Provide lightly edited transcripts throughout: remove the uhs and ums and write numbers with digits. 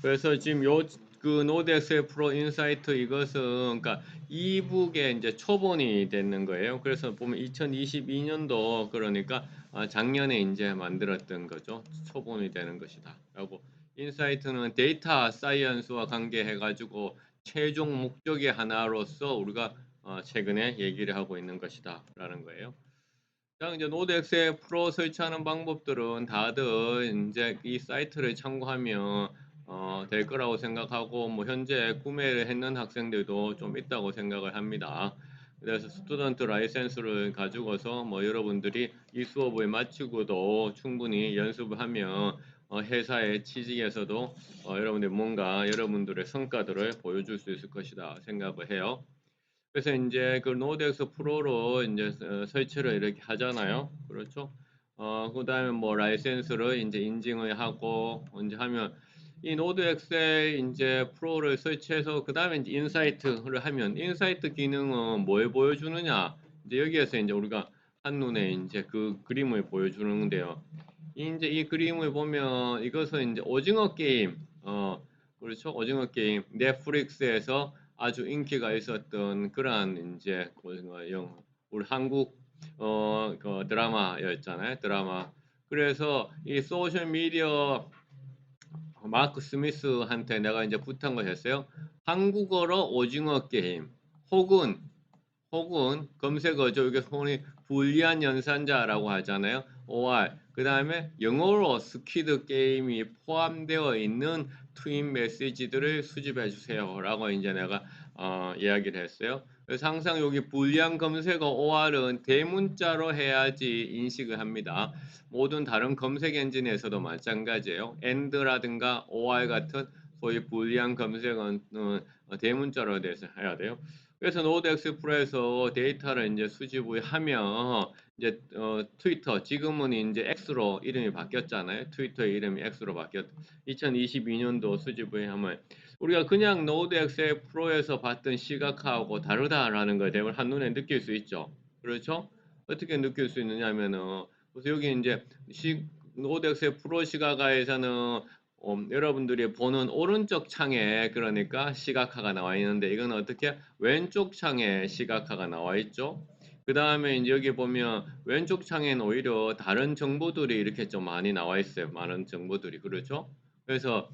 그래서 지금 요 그 노드 엑셀 프로 인사이트 이것은 그러니까 이북의 이제 초본이 되는 거예요. 그래서 보면 2022년도 그러니까 작년에 이제 만들었던 거죠. 초본이 되는 것이다. 라고 인사이트는 데이터 사이언스와 관계해 가지고 최종 목적의 하나로서 우리가 최근에 얘기를 하고 있는 것이다 라는 거예요. 그냥 이제 노드 엑셀 프로 설치하는 방법들은 다들 이제 이 사이트를 참고하면 될 거라고 생각하고 뭐 현재 구매를 했는 학생들도 좀 있다고 생각을 합니다. 그래서 스튜던트 라이센스를 가지고서 뭐 여러분들이 이 수업을 마치고도 충분히 연습을 하면 회사의 취직에서도 여러분들 뭔가 여러분들의 성과들을 보여줄 수 있을 것이다 생각을 해요. 그래서 이제 그 노드엑스 프로로 이제 설치를 이렇게 하잖아요. 그렇죠? 그다음에 뭐 라이센스를 이제 인증을 하고 이제 하면 이 노드 엑셀 이제 프로를 설치해서 그다음에 이제 인사이트를 하면 인사이트 기능은 뭘 보여주느냐? 이제 여기에서 이제 우리가 한눈에 이제 그 그림을 보여주는데요. 이제 이 그림을 보면 이것은 이제 오징어 게임, 그렇죠? 오징어 게임 넷플릭스에서 아주 인기가 있었던 그러한 이제 우리 한국 그 드라마였잖아요. 드라마. 그래서 이 소셜 미디어 마크 스미스한테 내가 이제 부탁한 거였어요. 한국어로 오징어 게임 혹은 검색어죠. 이게 손이 불리한 연산자라고 하잖아요. OR. 그 다음에 영어로 스퀴드 게임이 포함되어 있는 트윈 메시지들을 수집해 주세요. 라고 이제 내가 이야기를 했어요. 그래서 항상 여기 불리한 검색어 OR은 대문자로 해야지 인식을 합니다. 모든 다른 검색 엔진에서도 마찬가지예요. AND라든가 OR 같은 소위 불리한 검색어는 대문자로 돼서 해야 돼요. 그래서 노드 엑스프로에서 데이터를 이제 수집을 하면 이제 트위터 지금은 이제 X로 이름이 바뀌었잖아요. 트위터의 이름이 X로 바뀌었. 2022년도 수집을 하면 우리가 그냥 노드 엑셀 프로에서 봤던 시각화하고 다르다라는 걸 대부분 한눈에 느낄 수 있죠. 그렇죠? 어떻게 느낄 수 있느냐면은 그래서 여기 이제 노드 엑셀 프로 시각화에서는 여러분들이 보는 오른쪽 창에 그러니까 시각화가 나와 있는데 이건 어떻게 왼쪽 창에 시각화가 나와 있죠. 그 다음에 이제 여기 보면 왼쪽 창에는 오히려 다른 정보들이 이렇게 좀 많이 나와 있어요. 많은 정보들이 그렇죠. 그래서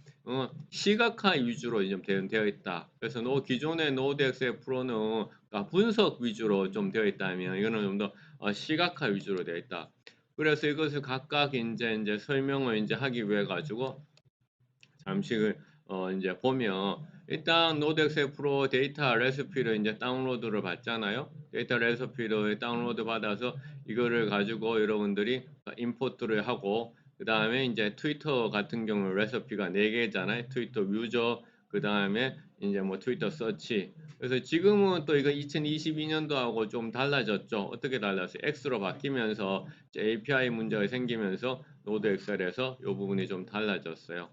시각화 위주로 좀 되어 있다. 그래서 기존의 노드 엑셀 프로는 분석 위주로 좀 되어 있다면 이거는 좀 더 시각화 위주로 되어 있다. 그래서 이것을 각각 이제 설명을 이제 하기 위해 가지고 잠시 이제 보면 일단 노드 엑셀 프로 데이터 레시피를 이제 다운로드를 받잖아요. 데이터 레시피를 다운로드 받아서 이거를 가지고 여러분들이 임포트를 하고 그 다음에 이제 트위터 같은 경우 레시피가 4개잖아요. 트위터 유저 그 다음에 이제 뭐 트위터 서치. 그래서 지금은 또 이거 2022년도하고 좀 달라졌죠. 어떻게 달랐어요? X로 바뀌면서 API 문제가 생기면서 노드 엑셀에서 이 부분이 좀 달라졌어요.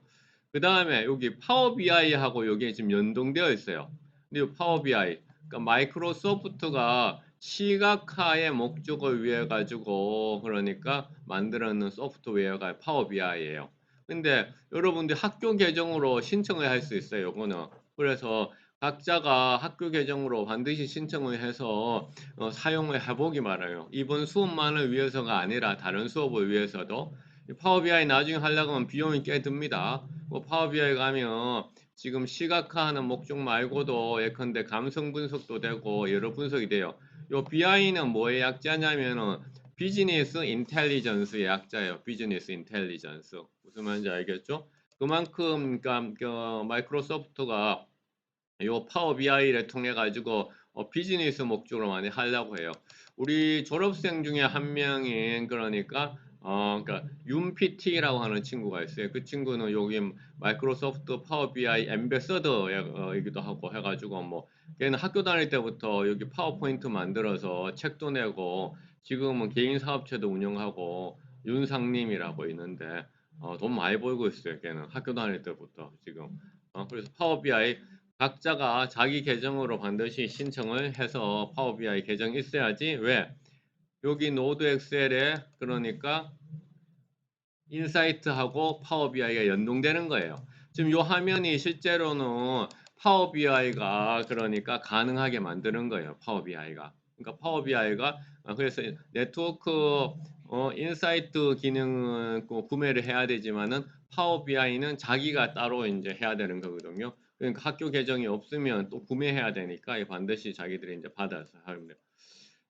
그 다음에 여기 파워 BI하고 여기 지금 연동되어 있어요. 근데 이 파워 BI, 그러니까 마이크로소프트가 시각화의 목적을 위해 가지고 그러니까 만들어놓은 소프트웨어가 파워 BI예요. 근데 여러분들 학교 계정으로 신청을 할 수 있어요. 이거는. 그래서 각자가 학교 계정으로 반드시 신청을 해서 사용을 해보기 바라요. 이번 수업만을 위해서가 아니라 다른 수업을 위해서도 파워 BI 나중에 하려고 하면 비용이 꽤 듭니다. 뭐 파워 BI 가면 지금 시각화하는 목적 말고도 예컨대 감성 분석도 되고 여러 분석이 돼요. 요 BI는 뭐의 약자냐면은 비즈니스 인텔리전스의 약자예요. 비즈니스 인텔리전스. 무슨 말인지 알겠죠? 그만큼 그러니까 그 마이크로소프트가 요 파워 BI를 통해 가지고 비즈니스 목적으로 많이 하려고 해요. 우리 졸업생 중에 한 명인 그러니까 그러니까 윤PT라고 하는 친구가 있어요. 그 친구는 여기 마이크로소프트 파워 BI 엠베서더이기도 하고 해가지고 뭐 걔는 학교 다닐 때부터 여기 파워포인트 만들어서 책도 내고 지금은 개인 사업체도 운영하고 윤상님이라고 있는데 돈 많이 벌고 있어요. 걔는 학교 다닐 때부터 지금 그래서 파워 BI 각자가 자기 계정으로 반드시 신청을 해서 파워 BI 계정이 있어야지. 왜? 여기 노드 엑셀에 그러니까 인사이트하고 파워 BI가 연동되는 거예요. 지금 요 화면이 실제로는 파워 BI가 그러니까 가능하게 만드는 거예요. 파워 BI가. 그러니까 파워 BI가 그래서 네트워크 인사이트 기능은 꼭 구매를 해야 되지만은 파워 BI는 자기가 따로 이제 해야 되는 거거든요. 그러니까 학교 계정이 없으면 또 구매해야 되니까 반드시 자기들이 이제 받아서 하면 돼요.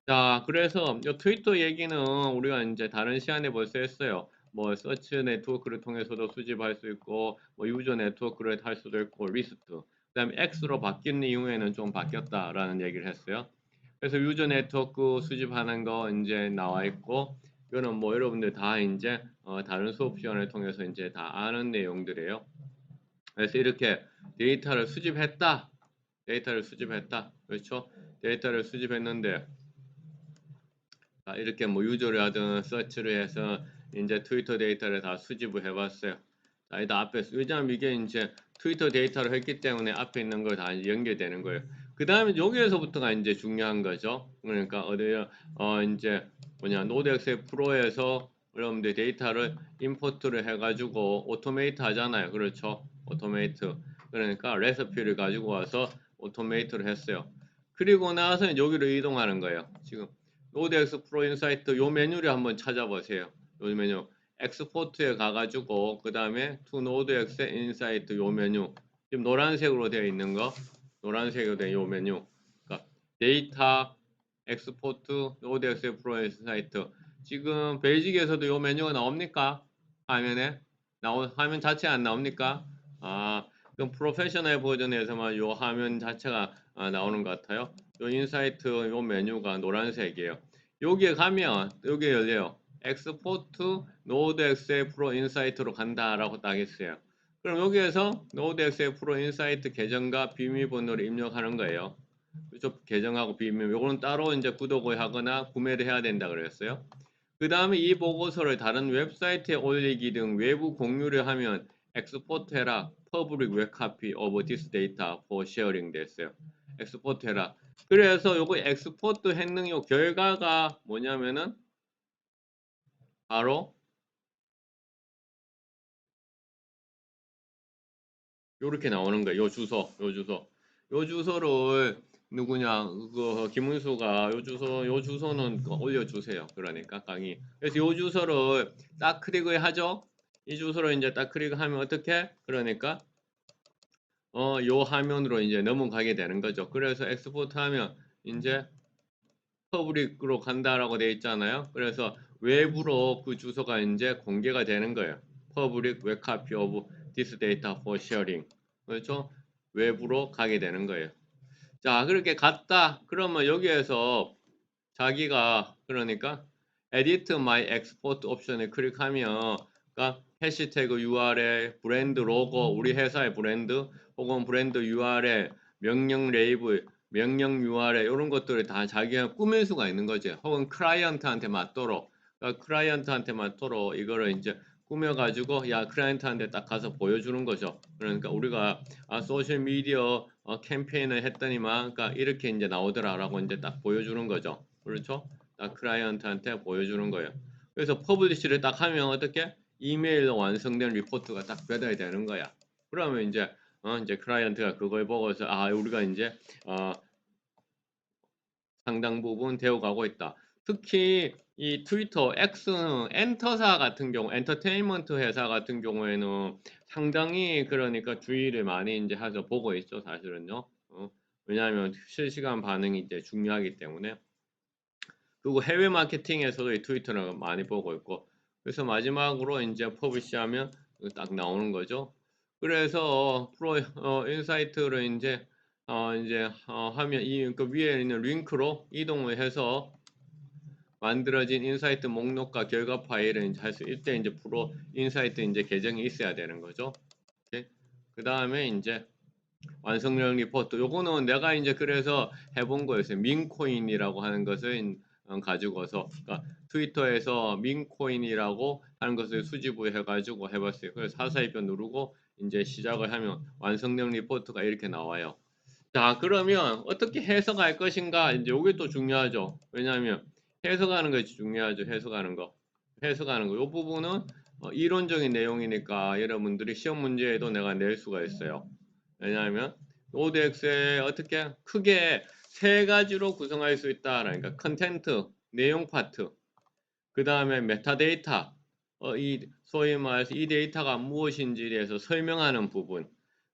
자, 그래서 이 트위터 얘기는 우리가 이제 다른 시간에 벌써 했어요. 뭐 서치 네트워크를 통해서도 수집할 수 있고, 뭐 유저 네트워크를 할 수도 있고, 리스트. 그다음에 X로 바뀐 이후에는 좀 바뀌었다라는 얘기를 했어요. 그래서 유저 네트워크 수집하는 거 이제 나와 있고, 이거는 뭐 여러분들 다 이제 다른 수업 시간을 통해서 이제 다 아는 내용들이에요. 그래서 이렇게 데이터를 수집했다. 데이터를 수집했다. 그렇죠? 데이터를 수집했는데 이렇게 뭐 유저를 하든 서치를 해서 이제 트위터 데이터를 다 수집을 해봤어요. 자, 일단 앞에 왜냐하면 이게 이제 트위터 데이터를 했기 때문에 앞에 있는 거 다 연결되는 거예요. 그 다음에 여기에서부터가 이제 중요한 거죠. 그러니까 어디요? 이제 뭐냐 노드엑셀 프로에서 여러분들 데이터를 임포트를 해가지고 오토메이트 하잖아요. 그렇죠? 오토메이트. 그러니까 레시피를 가지고 와서 오토메이트를 했어요. 그리고 나서 여기로 이동하는 거예요. 지금 노드엑스 프로 인사이트 요 메뉴를 한번 찾아보세요. 요 메뉴 엑스포트에 가가지고 그 다음에 to 노드엑스 인사이트 요 메뉴 지금 노란색으로 되어 있는 거 노란색으로 된 요 메뉴 그러니까 데이터 엑스포트 노드엑스 프로 인사이트 지금 베이직에서도 요 메뉴가 나옵니까? 화면에 화면 자체 안 나옵니까? 아 그럼 프로페셔널 버전에서만 요 화면 자체가 나오는 것 같아요. 요 인사이트 요 메뉴가 노란색이에요. 여기에 가면 여기 열려요. 엑스포트 노드 엑셀 프로 인사이트로 간다라고 딱 했어요. 그럼 여기에서 노드 엑셀 프로 인사이트 계정과 비밀번호를 입력하는 거예요. 그렇죠? 계정하고 비밀 요거는 따로 이제 구독을 하거나 구매를 해야 된다 그랬어요. 그 다음에 이 보고서를 다른 웹사이트에 올리기 등 외부 공유를 하면 엑스포트 해라 public web copy of this data for sharing 됐어요. 엑스포트 해라. 그래서 요거 엑스포트 했는 요 결과가 뭐냐면은 바로 요렇게 나오는 거예요. 요 주소, 요 주소. 요 주소를 누구냐, 김은수가 요 주소는 올려주세요. 그러니까 강의. 그래서 요 주소를 딱 클릭을 하죠. 이 주소를 이제 딱 클릭하면 어떻게? 그러니까 요 화면으로 이제 넘어가게 되는 거죠. 그래서 엑스포트 하면 이제 퍼블릭으로 간다라고 되어 있잖아요. 그래서 외부로 그 주소가 이제 공개가 되는 거예요. Public web copy of this data for sharing. 그렇죠? 외부로 가게 되는 거예요. 자, 그렇게 갔다. 그러면 여기에서 자기가 그러니까 edit my export 옵션을 클릭하면 그러니까 해시태그 URL, 브랜드 로고, 우리 회사의 브랜드 혹은 브랜드 URL, 명령 레이블, 명령 URL 이런 것들을 다 자기가 꾸밀 수가 있는 거죠. 혹은 클라이언트한테 맞도록 그러니까 클라이언트한테 맞도록 이거를 이제 꾸며가지고 야 클라이언트한테 딱 가서 보여주는 거죠. 그러니까 우리가 소셜 미디어 캠페인을 했더니만 그러니까 이렇게 이제 나오더라라고 이제 딱 보여주는 거죠. 그렇죠? 딱 클라이언트한테 보여주는 거예요. 그래서 퍼블리시를 딱 하면 어떻게 이메일로 완성된 리포트가 딱 배달이 되는 거야. 그러면 이제 클라이언트가 그걸 보고서 우리가 이제 상당 부분 되어가고 있다. 특히 이 트위터 X는 엔터사 같은 경우, 엔터테인먼트 회사 같은 경우에는 상당히 그러니까 주의를 많이 이제 해서 보고 있죠, 사실은요. 왜냐하면 실시간 반응이 이제 중요하기 때문에. 그리고 해외 마케팅에서도 이 트위터를 많이 보고 있고, 그래서 마지막으로 이제 퍼블리시하면 딱 나오는 거죠. 그래서 프로 인사이트를 이제 하면 그 위에 있는 링크로 이동을 해서 만들어진 인사이트 목록과 결과 파일을 이제 할 수 이때 이제 프로 인사이트 이제 계정이 있어야 되는 거죠. 그 다음에 이제 완성형 리포트. 요거는 내가 이제 그래서 해본 거였어요. 민코인이라고 하는 것을 가지고서 그러니까 트위터에서 민코인이라고 하는 것을 수집을 해가지고 해봤어요. 그래서 사사입변 누르고 이제 시작을 하면 완성형 리포트가 이렇게 나와요. 자, 그러면 어떻게 해석할 것인가? 이제 이게 또 중요하죠. 왜냐하면 해석하는 것이 중요하죠. 해석하는 거. 해석하는 거. 이 부분은 이론적인 내용이니까 여러분들이 시험 문제에도 내가 낼 수가 있어요. 왜냐하면 노드 X에 어떻게 크게 세 가지로 구성할 수 있다. 그러니까 컨텐트, 내용 파트, 그 다음에 메타데이터, 이 소위 말해서 이 데이터가 무엇인지에 대해서 설명하는 부분,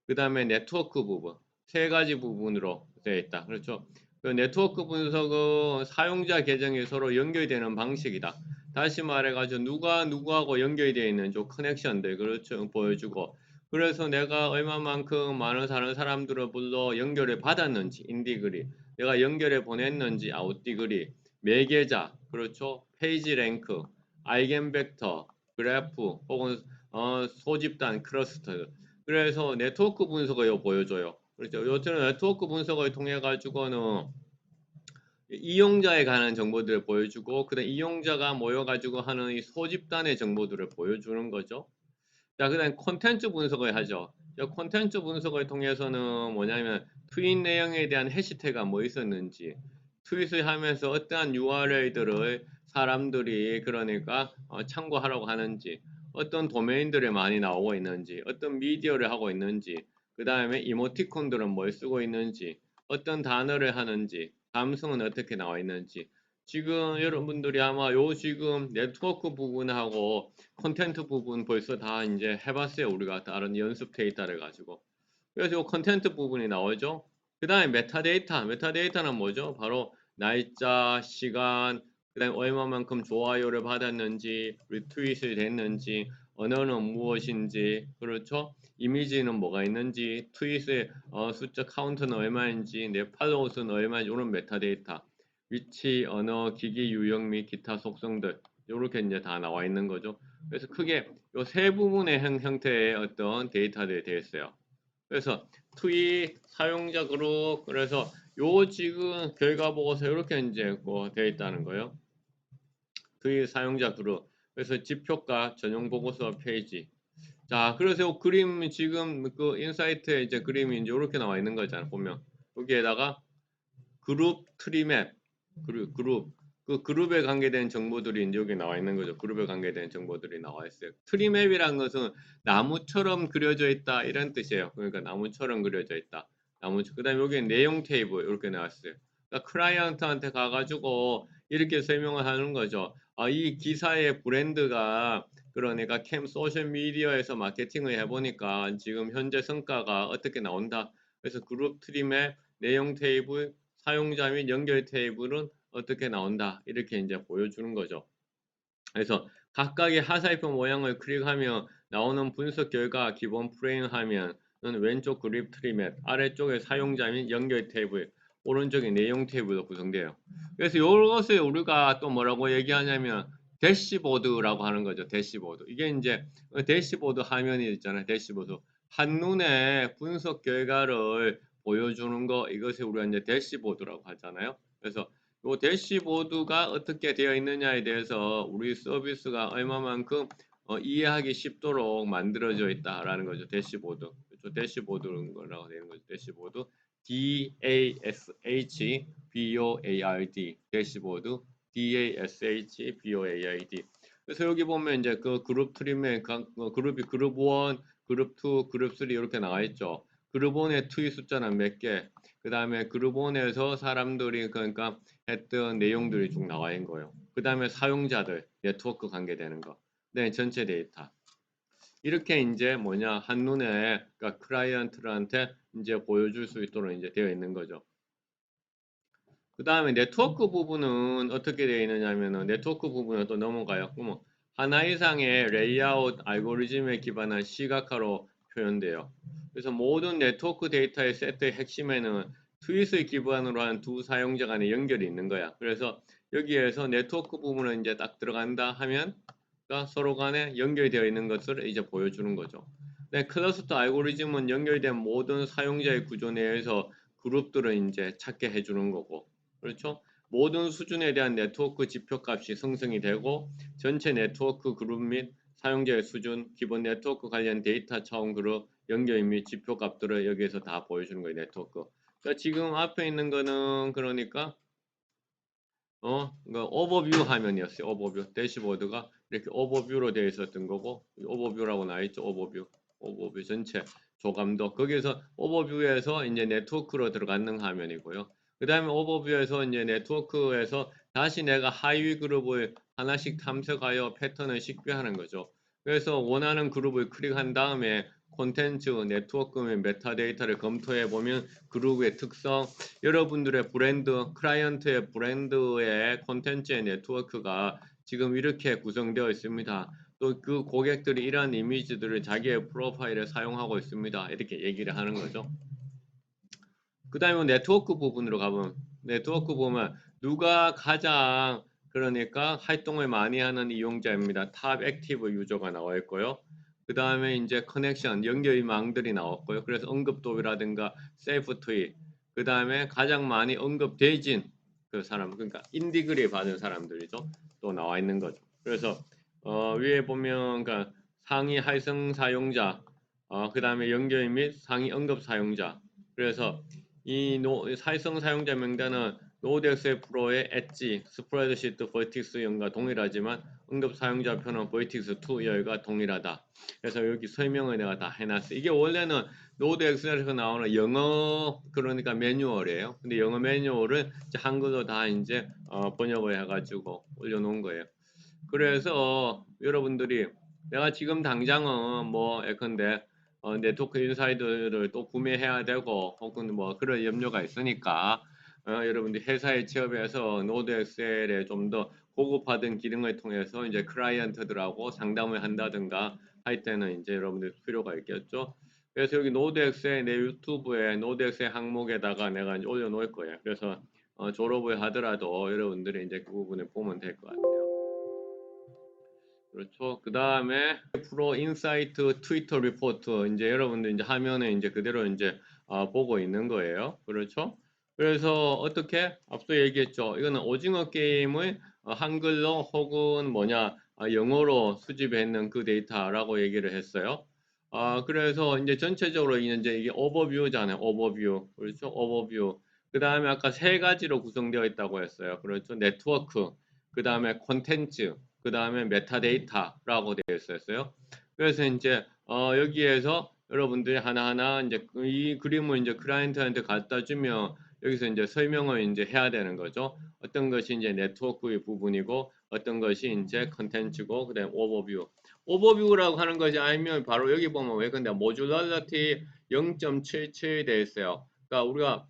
그 다음에 네트워크 부분, 세 가지 부분으로 되어 있다. 그렇죠? 그 네트워크 분석은 사용자 계정이 서로 연결되는 방식이다. 다시 말해가지고 누가 누구하고 연결이 되어 있는지 커넥션들 그렇죠 보여주고, 그래서 내가 얼마만큼 많은 다른 사람들을 불러 연결을 받았는지 인디그리, 내가 연결해 보냈는지 아웃디그리, 매개자, 그렇죠? 페이지 랭크, 아이겐 벡터, 그래프, 혹은 소집단, 클러스터. 그래서 네트워크 분석을 보여줘요. 그렇죠? 요즘은 네트워크 분석을 통해 가지고는 이용자에 관한 정보들을 보여주고, 그다음 이용자가 모여가지고 하는 이 소집단의 정보들을 보여주는 거죠. 자, 그다음 콘텐츠 분석을 하죠. 콘텐츠 분석을 통해서는 뭐냐면 트윗 내용에 대한 해시태그가 뭐 있었는지, 트윗을 하면서 어떠한 URL들을 사람들이 그러니까 참고하라고 하는지, 어떤 도메인들이 많이 나오고 있는지, 어떤 미디어를 하고 있는지, 그 다음에 이모티콘들은 뭘 쓰고 있는지, 어떤 단어를 하는지, 감성은 어떻게 나와 있는지. 지금 여러분들이 아마 요 지금 네트워크 부분하고 컨텐트 부분 벌써 다 이제 해봤어요. 우리가 다른 연습 데이터를 가지고. 그래서 이 컨텐트 부분이 나오죠. 그 다음에 메타데이터. 메타데이터는 뭐죠? 바로 날짜, 시간, 그 다음에 얼마만큼 좋아요를 받았는지, 리트윗이 됐는지, 언어는 무엇인지, 그렇죠? 이미지는 뭐가 있는지, 트윗의 숫자 카운트는 얼마인지, 내 팔로우 수는 얼마인지, 이런 메타데이터. 위치, 언어, 기기 유형 및 기타 속성들. 이렇게 이제 다 나와 있는 거죠. 그래서 크게 이 세 부분의 형태의 어떤 데이터들이 되어 있어요. 그래서 트윗 사용자 그룹, 그래서 요 지금 결과 보고서 이렇게 이제 뭐 되어 있다는 거예요. 트윗 사용자 그룹. 그래서 지표가 전용 보고서 페이지. 자, 그래서 요 그림 지금 그 인사이트에 이제 그림이 이제 이렇게 나와 있는 거잖아. 보면 여기에다가 그룹 트리맵, 그룹, 그 그룹에 관계된 정보들이 이제 여기 나와 있는 거죠. 그룹에 관계된 정보들이 나와 있어요. 트리맵이란 것은 나무처럼 그려져 있다 이런 뜻이에요. 그러니까 나무처럼 그려져 있다. 그다음에 여기 내용 테이블 이렇게 나왔어요. 그러니까 클라이언트한테 가가지고 이렇게 설명을 하는 거죠. 이 기사의 브랜드가 그러니까 캠 소셜 미디어에서 마케팅을 해보니까 지금 현재 성과가 어떻게 나온다. 그래서 그룹 트리맵, 내용 테이블, 사용자 및 연결 테이블은 어떻게 나온다. 이렇게 이제 보여주는 거죠. 그래서 각각의 하사이프 모양을 클릭하면 나오는 분석 결과 기본 프레임 화면은 왼쪽 그립 트리맵, 아래쪽에 사용자 및 연결 테이블, 오른쪽에 내용 테이블로 구성돼요. 그래서 이것을 우리가 또 뭐라고 얘기하냐면 대시보드라고 하는 거죠. 대시보드. 이게 이제 대시보드 화면이 있잖아요. 대시보드. 한눈에 분석 결과를 보여주는 거, 이것을 우리가 이제 대시보드라고 하잖아요. 그래서 이 대시보드가 어떻게 되어 있느냐에 대해서 우리 서비스가 얼마만큼 이해하기 쉽도록 만들어져 있다라는 거죠. 대시보드. 그렇죠? 대시보드라고 되는 거죠. 대시보드. DASHBOARD. 대시보드. DASHBOARD. 그래서 여기 보면 이제 그 그룹 트림에 그룹이 그룹 1, 그룹 2, 그룹 3 이렇게 나와 있죠. 그룹 1의 트윗 숫자는 몇 개, 그 다음에 그룹 1에서 사람들이 그러니까 했던 내용들이 쭉 나와 있는 거예요. 그 다음에 사용자들, 네트워크 관계되는 거, 네, 전체 데이터. 이렇게 이제 뭐냐 한눈에 그러니까 클라이언트한테 이제 보여줄 수 있도록 이제 되어 있는 거죠. 그 다음에 네트워크 부분은 어떻게 되어 있느냐면은 네트워크 부분은 또 넘어가요. 그러면 하나 이상의 레이아웃 알고리즘에 기반한 시각화로 표현돼요. 그래서 모든 네트워크 데이터의 세트의 핵심에는 트윗을 기반으로 한 두 사용자 간의 연결이 있는 거야. 그래서 여기에서 네트워크 부분을 이제 딱 들어간다 하면 그러니까 서로 간에 연결되어 있는 것을 이제 보여주는 거죠. 네, 클러스터 알고리즘은 연결된 모든 사용자의 구조 내에서 그룹들을 이제 찾게 해주는 거고, 그렇죠? 모든 수준에 대한 네트워크 지표값이 생성이 되고 전체 네트워크 그룹 및 사용자의 수준, 기본 네트워크 관련 데이터 차원 그룹, 연결 및 지표 값들을 여기에서 다 보여주는 거예요. 네트워크. 그러니까 지금 앞에 있는 거는 그러니까 그러니까 오버뷰 화면이었어요. 오버뷰 대시보드가 이렇게 오버뷰로 되어 있었던 거고 오버뷰라고 나와 있죠. 오버뷰 전체 조감도 거기에서 오버뷰에서 이제 네트워크로 들어가는 화면이고요. 그 다음에 오버뷰에서 이제 네트워크에서 다시 내가 하위 그룹을 하나씩 탐색하여 패턴을 식별하는 거죠. 그래서 원하는 그룹을 클릭한 다음에 콘텐츠, 네트워크 및 메타데이터를 검토해 보면 그룹의 특성, 여러분들의 브랜드, 클라이언트의 브랜드의 콘텐츠의 네트워크가 지금 이렇게 구성되어 있습니다. 또 그 고객들이 이러한 이미지들을 자기의 프로파일에 사용하고 있습니다. 이렇게 얘기를 하는 거죠. 그 다음에 네트워크 부분으로 가보면 네트워크 보면 누가 가장 그러니까 활동을 많이 하는 이용자입니다. 탑 액티브 유저가 나와 있고요. 그 다음에 이제 커넥션, 연결망들이 나왔고요. 그래서 언급도라든가 세이프 트윗, 그 다음에 가장 많이 언급되진 그 사람, 그러니까 인디그리 받은 사람들이죠. 또 나와 있는 거죠. 그래서 위에 보면 그러니까 상위 활성 사용자, 그 다음에 연결 및 상위 언급 사용자. 그래서 이 사회성 사용자 명단은 노드엑셀 프로의 엣지, 스프레드시트, 버틱스 열과 동일하지만 응급 사용자표는 버틱스 2 열과 동일하다. 그래서 여기 설명을 내가 다 해놨어. 이게 원래는 노드엑셀에서 나오는 영어 그러니까 매뉴얼이에요. 근데 영어 매뉴얼을 한글로 다 이제 번역을 해가지고 올려놓은 거예요. 그래서 여러분들이 내가 지금 당장은 뭐 예컨대 네트워크 인사이드를 또 구매해야 되고 혹은 뭐 그런 염려가 있으니까 여러분들 회사에 취업해서 노드 엑셀에 좀 더 고급화된 기능을 통해서 이제 클라이언트들하고 상담을 한다든가 할 때는 이제 여러분들 필요가 있겠죠. 그래서 여기 노드 엑셀 내 유튜브에 노드 엑셀 항목에다가 내가 이제 올려놓을 거예요. 그래서 졸업을 하더라도 여러분들이 이제 그 부분을 보면 될 것 같아요. 그렇죠. 그 다음에 프로 인사이트 트위터 리포트 이제 여러분들 이제 화면에 이제 그대로 이제 보고 있는 거예요. 그렇죠. 그래서 어떻게 앞서 얘기했죠. 이거는 오징어 게임을 한글로 혹은 뭐냐 영어로 수집했는 그 데이터라고 얘기를 했어요. 그래서 이제 전체적으로 이제 이게 오버뷰잖아요. 오버뷰. 그렇죠. 오버뷰. 그 다음에 아까 세 가지로 구성되어 있다고 했어요. 그렇죠. 네트워크. 그 다음에 콘텐츠. 그 다음에 메타데이터라고 되어 있었어요. 그래서 이제 여기에서 여러분들이 하나하나 이제 이 그림을 이제 클라이언트한테 갖다 주면 여기서 이제 설명을 이제 해야 되는 거죠. 어떤 것이 이제 네트워크의 부분이고 어떤 것이 이제 컨텐츠고 그다음에 오버뷰. 오버뷰라고 하는 것이 알면 바로 여기 보면 왜 근데 모듈러티 0.77 돼 있어요. 그러니까 우리가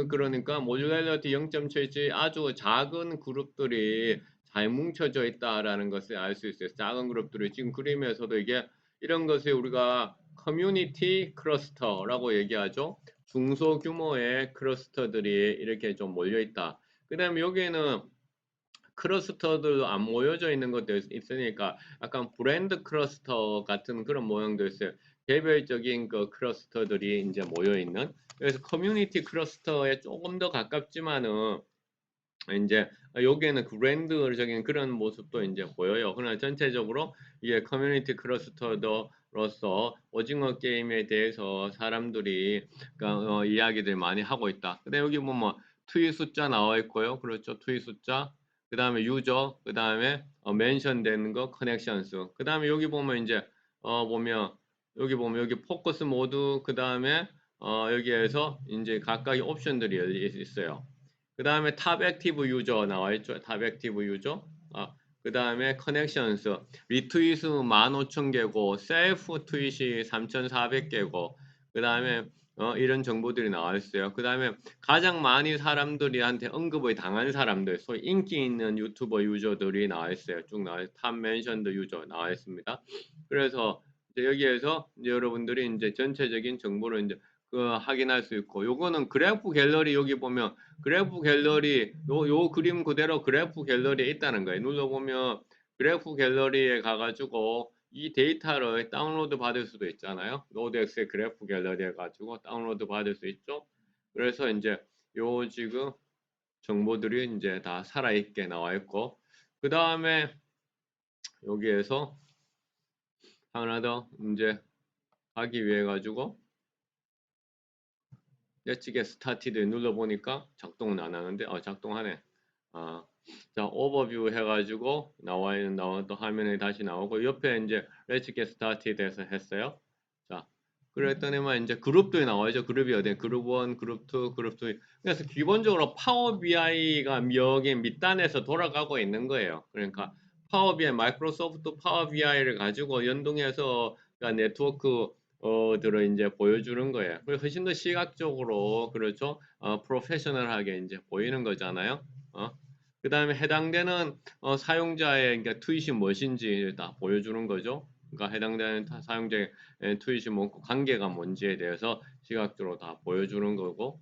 그러니까 모듈러티 0.77 아주 작은 그룹들이 잘 뭉쳐져 있다라는 것을 알 수 있어요. 작은 그룹들이 지금 그림에서도 이게 이런 것을 우리가 커뮤니티 클러스터라고 얘기하죠. 중소규모의 클러스터들이 이렇게 좀 몰려 있다. 그 다음에 여기에는 클러스터들도 안 모여져 있는 것도 있으니까 약간 브랜드 클러스터 같은 그런 모양도 있어요. 개별적인 그 클러스터들이 이제 모여 있는. 그래서 커뮤니티 클러스터에 조금 더 가깝지만은 이제 여기에는 그 브랜드적인 그런 모습도 이제 보여요. 그러나 전체적으로 이게 커뮤니티 클러스터로서 오징어 게임에 대해서 사람들이 그러니까 이야기들 많이 하고 있다. 근데 여기 보면 트윗 숫자 나와 있고요. 그렇죠. 트윗 숫자. 그 다음에 유저, 그 다음에 멘션 되는 거, 커넥션스. 그 다음에 여기 보면 이제 보면 여기 포커스 모드, 그 다음에 여기에서 이제 각각의 옵션들이 있어요. 그 다음에 탑 액티브 유저 나와 있죠. 탑 액티브 유저. 그 다음에 커넥션스. 리트윗 15,000개고 셀프 트윗이 3,400개고 그 다음에 이런 정보들이 나와 있어요. 그 다음에 가장 많이 사람들이한테 언급을 당한 사람들, 소위 인기 있는 유튜버 유저들이 나와 있어요. 쭉 나와 있어요. 탑 멘션드 유저 나와 있습니다. 그래서 이제 여기에서 이제 여러분들이 이제 전체적인 정보를 이제 확인할 수 있고, 요거는 그래프 갤러리 여기 보면 그래프 갤러리 요 그림 그대로 그래프 갤러리에 있다는 거예요. 눌러보면 그래프 갤러리에 가가지고 이 데이터를 다운로드 받을 수도 있잖아요. 노드엑셀 그래프 갤러리 해가지고 다운로드 받을 수 있죠. 그래서 이제 요 지금 정보들이 이제 다 살아있게 나와 있고 그 다음에 여기에서 하나 더 이제 하기 위해 가지고 예측에 스타티드 눌러보니까 작동은 안 하는데 작동하네. 자, 오버뷰 해가지고 나왔던 화면에 다시 나오고 옆에 이제 Let's Get Started에서 했어요. 자, 그랬더니만 이제 그룹도 나와야죠. 그룹이 어디? 그룹 1, 그룹 2, 그룹 3. 그래서 기본적으로 파워 BI가 여기 밑단에서 돌아가고 있는 거예요. 그러니까 파워 BI, 마이크로소프트 파워 BI를 가지고 연동해서 그러니까 네트워크 들을 이제 보여주는 거예요. 그리고 훨씬 더 시각적으로 그렇죠. 프로페셔널하게 이제 보이는 거잖아요. 어? 그 다음에 해당되는 사용자의 그러니까 트윗이 무엇인지 다 보여주는 거죠. 그러니까 해당되는 사용자의 트윗이 뭐고 관계가 뭔지에 대해서 시각적으로 다 보여주는 거고.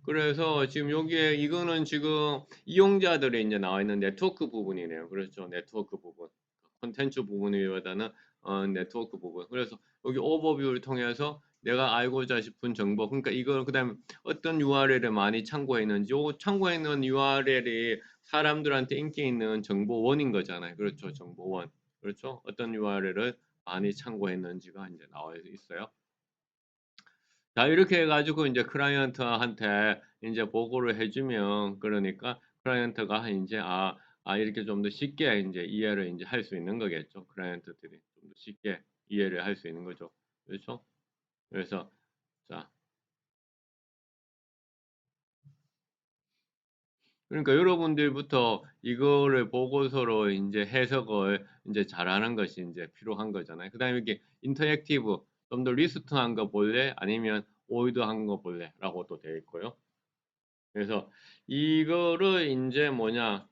그래서 지금 여기에 이거는 지금 이용자들이 이제 나와 있는 네트워크 부분이네요. 그렇죠. 네트워크 부분. 콘텐츠 부분이보다는 네트워크 부분. 그래서 여기 오버뷰를 통해서 내가 알고자 싶은 정보. 그러니까 이걸 그다음에 어떤 URL을 많이 참고했는지, 요 참고했는 URL이 사람들한테 인기 있는 정보원인 거잖아요. 그렇죠. 정보원. 그렇죠. 어떤 URL을 많이 참고했는지가 이제 나와 있어요. 자, 이렇게 해가지고 이제 클라이언트한테 이제 보고를 해주면 그러니까 클라이언트가 이제 이렇게 좀 더 쉽게 이제 이해를 이제 할 수 있는 거겠죠. 클라이언트들이 좀 더 쉽게 이해를 할 수 있는 거죠. 그렇죠? 그래서 자, 그러니까 여러분들부터 이거를 보고서로 이제 해석을 이제 잘하는 것이 이제 필요한 거잖아요. 그다음에 이게 인터랙티브 좀 더 리스트한 거 볼래? 아니면 오이드한 거 볼래?라고 또 되어 있고요. 그래서 이거를 이제 뭐냐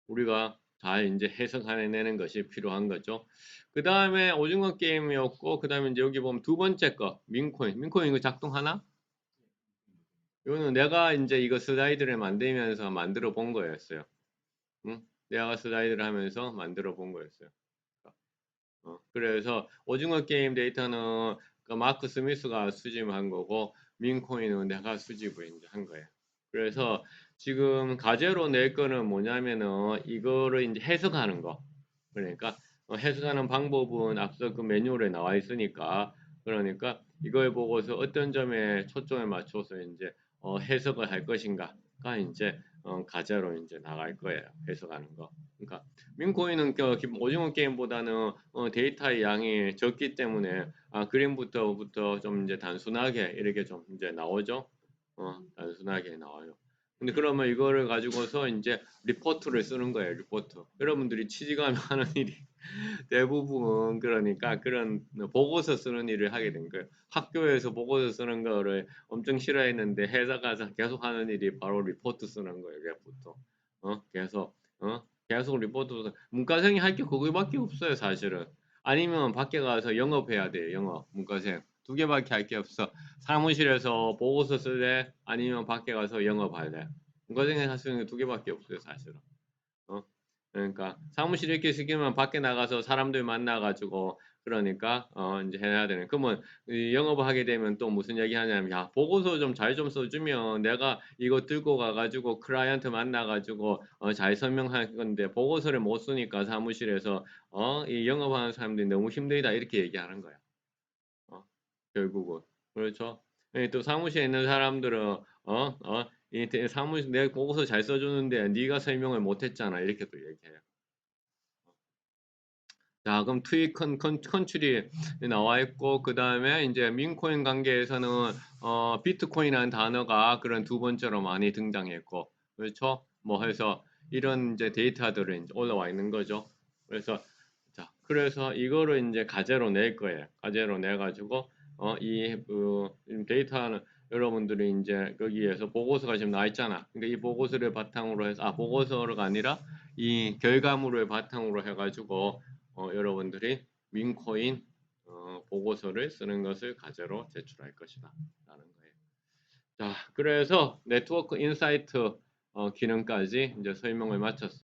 우리가 잘 이제 해석해내는 것이 필요한 거죠. 그 다음에 오징어 게임이었고 그 다음에 이제 여기 보면 두 번째 거 민코인 이거 작동하나? 이거는 내가 이제 이거 슬라이드를 만들면서 만들어 본 거였어요. 응? 내가 슬라이드를 하면서 만들어 본 거였어요. 그래서 오징어 게임 데이터는 그 마크 스미스가 수집한 거고 민코인은 내가 수집을 이제 한 거예요. 그래서 지금 과제로 낼 거는 뭐냐면은 이거를 이제 해석하는 거. 그러니까 해석하는 방법은 앞서 그 매뉴얼에 나와 있으니까 그러니까 이걸 보고서 어떤 점에 초점을 맞춰서 이제 해석을 할 것인가가 이제 과제로 이제 나갈 거예요. 해석하는 거. 그러니까 민코인은 오징어 게임보다는 데이터의 양이 적기 때문에 그림부터 좀 이제 단순하게 이렇게 좀 이제 나오죠. 단순하게 나와요. 근데 그러면 이거를 가지고서 이제 리포트를 쓰는 거예요. 리포트. 여러분들이 취직하면 하는 일이 대부분 그러니까 그런 보고서 쓰는 일을 하게 된 거예요. 학교에서 보고서 쓰는 거를 엄청 싫어했는데 회사 가서 계속 하는 일이 바로 리포트 쓰는 거예요. 리포트. 계속 계속 리포트. 문과생이 할 게 그거밖에 없어요, 사실은. 아니면 밖에 가서 영업해야 돼요. 영업. 문과생. 두 개밖에 할 게 없어. 사무실에서 보고서 쓸래? 아니면 밖에 가서 영업할래? 문과생이 할 수 있는 게 두 개밖에 없어요, 사실은. 어? 그러니까 사무실 이렇게 시키면 밖에 나가서 사람들 만나가지고 그러니까 이제 해야 되는. 그러면 영업을 하게 되면 또 무슨 얘기 하냐면 야 보고서 좀 잘 좀 써주면 내가 이거 들고 가가지고 클라이언트 만나가지고 잘 설명할 건데 보고서를 못 쓰니까 사무실에서 이 영업하는 사람들이 너무 힘들다 이렇게 얘기하는 거야. 어, 결국은 그렇죠. 또 사무실에 있는 사람들은 이 사무실 내가 보고서 잘 써주는데 네가 설명을 못했잖아 이렇게 또 얘기해요. 자, 그럼 투입 컨트리 나와 있고 그 다음에 이제 민코인 관계에서는 비트코인이라는 단어가 그런 두 번째로 많이 등장했고 그렇죠? 뭐 해서 이런 이제 데이터들이 이제 올라와 있는 거죠. 그래서 자, 그래서 이거를 이제 과제로 낼 거예요. 과제로 내 가지고 이 데이터는 여러분들이 이제 거기에서 보고서가 지금 나와 있잖아. 그러니까 이 보고서를 바탕으로 해서 보고서가 아니라 이 결과물을 바탕으로 해가지고 여러분들이 윈코인 보고서를 쓰는 것을 과제로 제출할 것이다 라는 거예요. 자, 그래서 네트워크 인사이트 기능까지 이제 설명을 마쳤습니다.